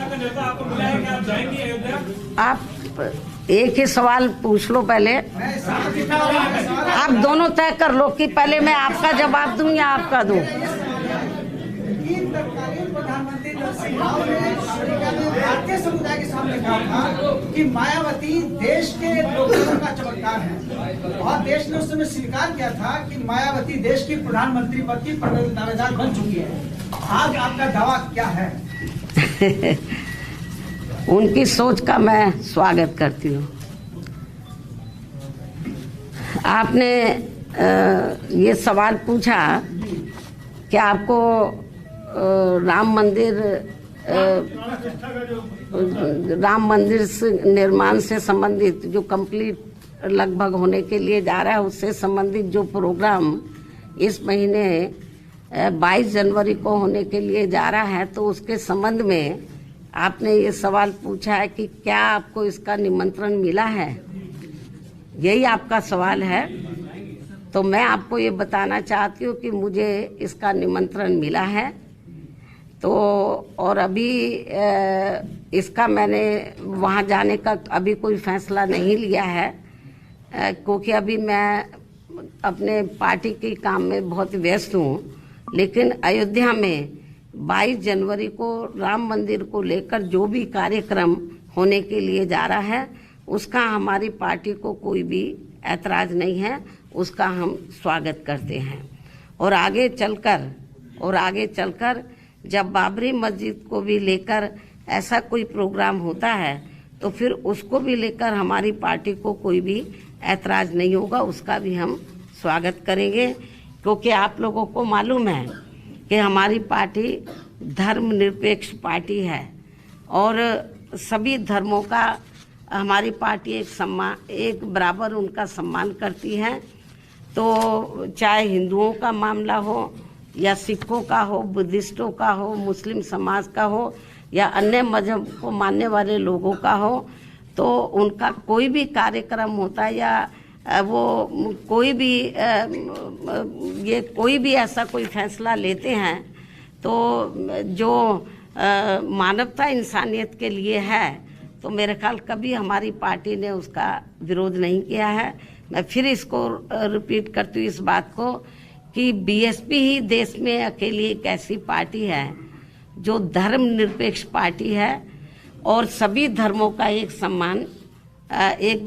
निष्ठा का नेता आपको मिला है कि आप जाएंगे अयोध्या? आप एक ही सवाल पूछ लो पहले, आप दोनों तय कर लो कि पहले मैं आपका जवाब दूं या आपका दूं। प्रधानमंत्री भारतीय समुदाय के सामने कहा था कि मायावती देश के लोकतंत्र का चमत्कार है और देश ने उस समय स्वीकार किया था कि मायावती देश की प्रधानमंत्री पद की दावेदार बन चुकी है। आज आपका दावा क्या है? उनकी सोच का मैं स्वागत करती हूँ। आपने ये सवाल पूछा कि आपको राम मंदिर से निर्माण से संबंधित जो कंप्लीट लगभग होने के लिए जा रहा है, उससे संबंधित जो प्रोग्राम इस महीने 22 जनवरी को होने के लिए जा रहा है, तो उसके संबंध में आपने ये सवाल पूछा है कि क्या आपको इसका निमंत्रण मिला है, यही आपका सवाल है। तो मैं आपको ये बताना चाहती हूँ कि मुझे इसका निमंत्रण मिला है। तो और अभी इसका मैंने वहाँ जाने का अभी कोई फैसला नहीं लिया है, क्योंकि अभी मैं अपने पार्टी के काम में बहुत व्यस्त हूँ। लेकिन अयोध्या में 22 जनवरी को राम मंदिर को लेकर जो भी कार्यक्रम होने के लिए जा रहा है, उसका हमारी पार्टी को कोई भी ऐतराज़ नहीं है, उसका हम स्वागत करते हैं। और आगे चलकर जब बाबरी मस्जिद को भी लेकर ऐसा कोई प्रोग्राम होता है, तो फिर उसको भी लेकर हमारी पार्टी को कोई भी ऐतराज़ नहीं होगा, उसका भी हम स्वागत करेंगे। क्योंकि आप लोगों को मालूम है कि हमारी पार्टी धर्मनिरपेक्ष पार्टी है और सभी धर्मों का हमारी पार्टी एक बराबर उनका सम्मान करती है। तो चाहे हिंदुओं का मामला हो या सिखों का हो, बुद्धिस्टों का हो, मुस्लिम समाज का हो या अन्य मजहब को मानने वाले लोगों का हो, तो उनका कोई भी कार्यक्रम होता है या वो कोई भी ऐसा कोई फैसला लेते हैं, तो जो मानवता इंसानियत के लिए है, तो मेरे ख्याल कभी हमारी पार्टी ने उसका विरोध नहीं किया है। मैं फिर इसको रिपीट करती हूँ इस बात को कि बीएसपी ही देश में अकेली एक ऐसी पार्टी है जो धर्मनिरपेक्ष पार्टी है और सभी धर्मों का एक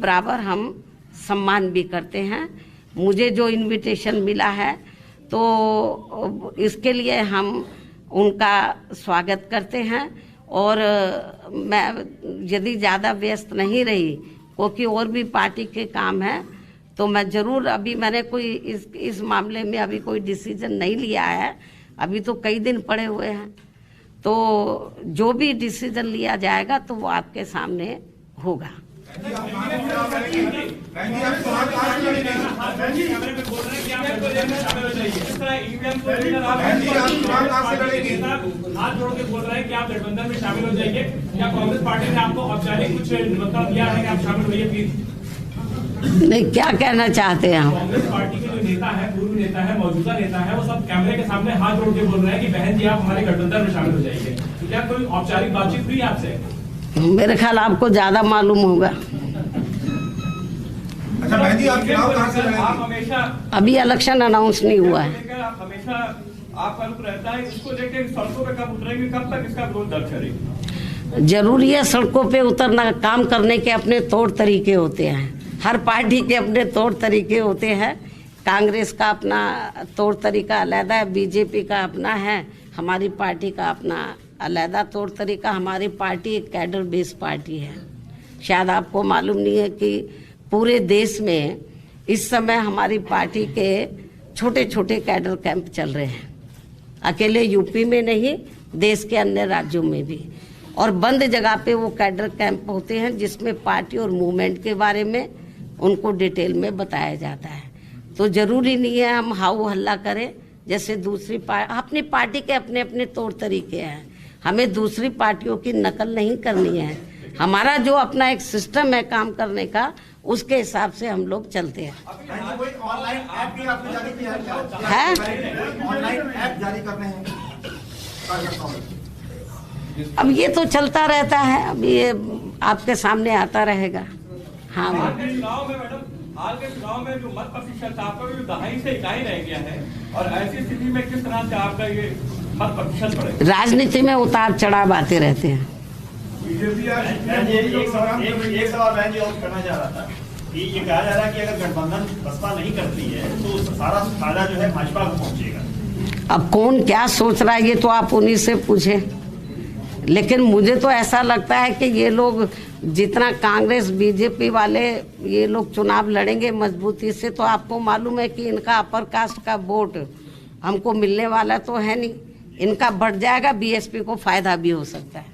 बराबर हम सम्मान भी करते हैं। मुझे जो इनविटेशन मिला है तो इसके लिए हम उनका स्वागत करते हैं। और मैं यदि ज़्यादा व्यस्त नहीं रही, क्योंकि और भी पार्टी के काम है, तो मैं ज़रूर, अभी मैंने कोई इस मामले में अभी कोई डिसीजन नहीं लिया है, अभी तो कई दिन पड़े हुए हैं। तो जो भी डिसीजन लिया जाएगा तो वो आपके सामने होगा। हाथ जोड़ के बोल रहे हैं कि आप गठबंधन में शामिल हो जाइए, क्या कांग्रेस पार्टी ने आपको औपचारिक कुछ निमंत्रण दिया है कि आप शामिल होइए प्लीज? नहीं, क्या कहना चाहते हैं हम? कांग्रेस पार्टी के जो नेता है, पूर्व नेता है, मौजूदा नेता है, वो सब कैमरे के सामने हाथ जोड़ के बोल रहे हैं कि बहन जी आप हमारे गठबंधन में शामिल हो जाइए। तो क्या कोई औपचारिक बातचीत हुई आपसे? मेरे ख्याल आपको ज्यादा मालूम होगा। अच्छा बहन जी, आप चुनाव कहां से लड़ेंगे? आप हमेशा, अभी इलेक्शन अनाउंस नहीं हुआ है। आप हमेशा आपका रुख रहता है, इसको लेकर सड़कों पे कब उतरेंगे, कब तक इसका विरोध दर्ज करेंगे? जरूरी है सड़कों पे उतरना, काम करने के अपने तौर तरीके होते हैं, हर पार्टी के अपने तौर तरीके होते हैं। कांग्रेस का अपना तौर तरीका अलग है, बीजेपी का अपना है, हमारी पार्टी का अपना अलग तौर तरीका। हमारी पार्टी एक कैडर बेस्ड पार्टी है। शायद आपको मालूम नहीं है कि पूरे देश में इस समय हमारी पार्टी के छोटे छोटे कैडर कैंप चल रहे हैं, अकेले यूपी में नहीं, देश के अन्य राज्यों में भी। और बंद जगह पे वो कैडर कैंप होते हैं जिसमें पार्टी और मूवमेंट के बारे में उनको डिटेल में बताया जाता है। तो जरूरी नहीं है हम हाउ हल्ला करें जैसे दूसरी अपनी पार्टी के अपने अपने तौर तरीके हैं, हमें दूसरी पार्टियों की नकल नहीं करनी है। हमारा जो अपना एक सिस्टम है काम करने का, उसके हिसाब से हम लोग चलते हैं। ऑनलाइन ऐप भी आपने जारी किया है? है ऑनलाइन ऐप जारी करने हैं? अब ये तो चलता रहता है, अब ये आपके सामने आता रहेगा। हाँ हाल के चुनाव में मैडम, हाल के चुनाव में जो मत प्रतिशत था आपका भी दहाई से इकाई रह गया है, और ऐसी स्थिति में किस तरह से आपका ये मत प्रतिशत बढ़ेगा? राजनीति में उतार चढ़ाव आते रहते हैं। बीजेपी आज एक सवाल मैं और करना चाह रहा था कि ये कहा जा रहा है कि अगर गठबंधन बसपा नहीं करती है तो सारा फायदा जो है भाजपा को पहुंचेगा। अब कौन क्या सोच रहा है ये तो आप उन्हीं से पूछे, लेकिन मुझे तो ऐसा लगता है कि ये लोग जितना कांग्रेस बीजेपी वाले ये लोग चुनाव लड़ेंगे मजबूती से, तो आपको मालूम है कि इनका अपर कास्ट का वोट हमको मिलने वाला तो है नहीं, इनका बढ़ जाएगा, बीएसपी को फायदा भी हो सकता है।